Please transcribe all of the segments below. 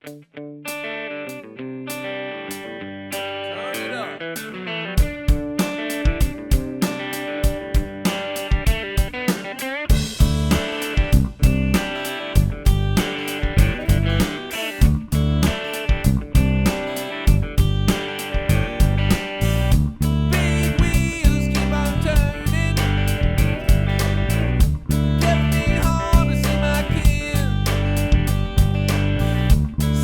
Turn it up. Big wheels keep on turning. Getting me home to see my kin.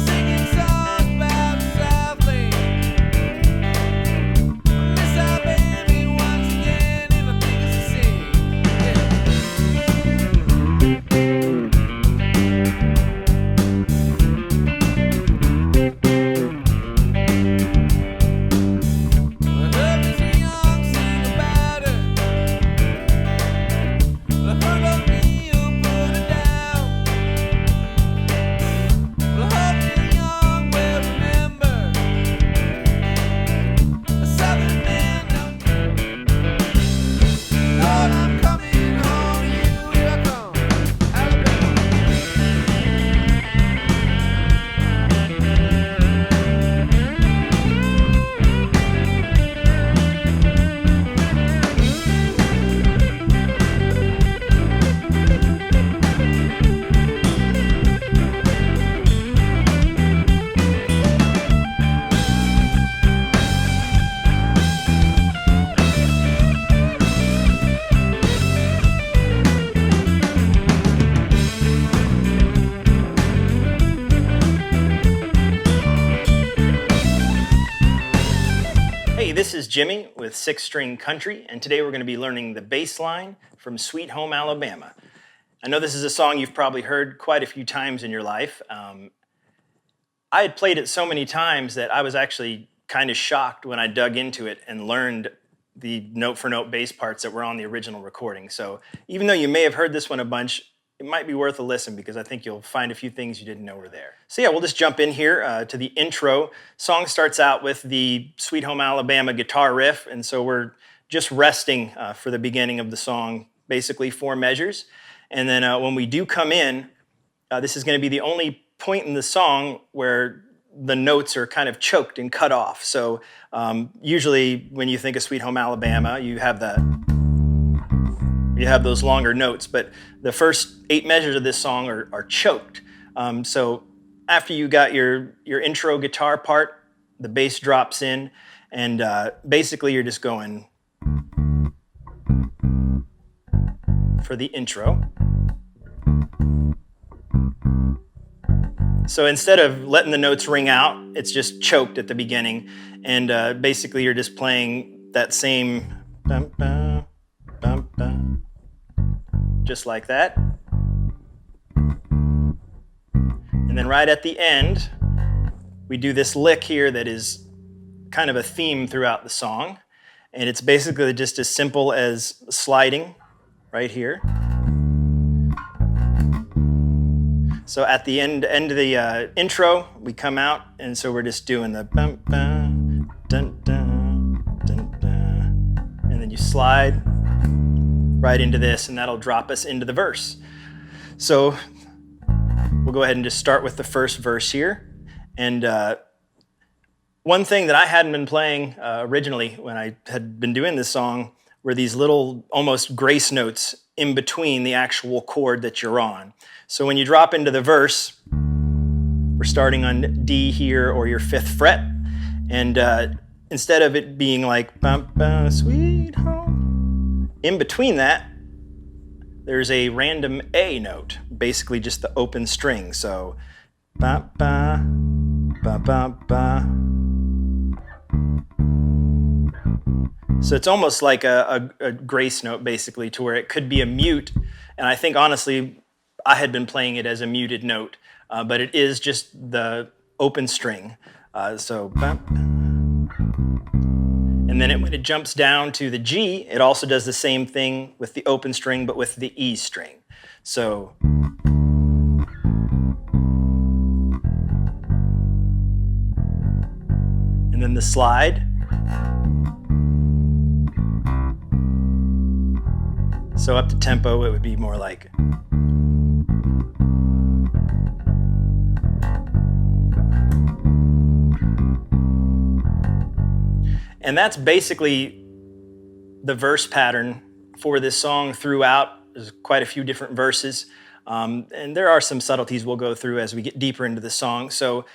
Singing songs about the Southland. Miss our baby once again, and I think it's a sin. I heard Mr. Young sing about her. I heard of me who put her down. Well, I hope Mr. Young will remember a Southern man. Lord, I'm coming home to you. Here I come, Alabama. Hey, this is Jimmy with Six String Country, and today we're going to be learning the bass line from Sweet Home Alabama. I know this is a song you've probably heard quite a few times in your life. I had played it so many times that I was actually kind of shocked when I dug into it and learned the note-for-note bass parts that were on the original recording. So even though you may have heard this one a bunch, it might be worth a listen because I think you'll find a few things you didn't know were there. So yeah, we'll just jump in here to the intro. Song starts out with the Sweet Home Alabama guitar riff, and so we're just resting for the beginning of the song, basically 4 measures. And then when we do come in, this is going to be the only point in the song where the notes are kind of choked and cut off. So usually when you think of Sweet Home Alabama, you have those longer notes, but the first 8 measures of this song are choked. So after you got your intro guitar part, the bass drops in, and basically you're just going for the intro. So instead of letting the notes ring out, it's just choked at the beginning, and basically you're just playing that same bum, bum, bum, bum, just like that. And then right at the end, we do this lick here that is kind of a theme throughout the song, and it's basically just as simple as sliding right here. So at the end of the intro, we come out, and so we're just doing the bum, bum, dun, dun, dun, dun, and then you slide right into this, and that'll drop us into the verse. So we'll go ahead and just start with the first verse here. And one thing that I hadn't been playing originally when I had been doing this song were these little almost grace notes in between the actual chord that you're on. So when you drop into the verse, we're starting on D here or your 5th fret, and instead of it being like bum, bum, sweet home, in between that, there's a random A note, basically just the open string. So ba ba ba ba ba. So it's almost like a grace note, basically, to where it could be a mute. And I think, honestly, I had been playing it as a muted note, but it is just the open string. So, and then when it jumps down to the G, it also does the same thing with the open string, but with the E string. So, and then the slide. So up to tempo, it would be more like. And that's basically the verse pattern for this song throughout. There's quite a few different verses. And there are some subtleties we'll go through as we get deeper into the song. So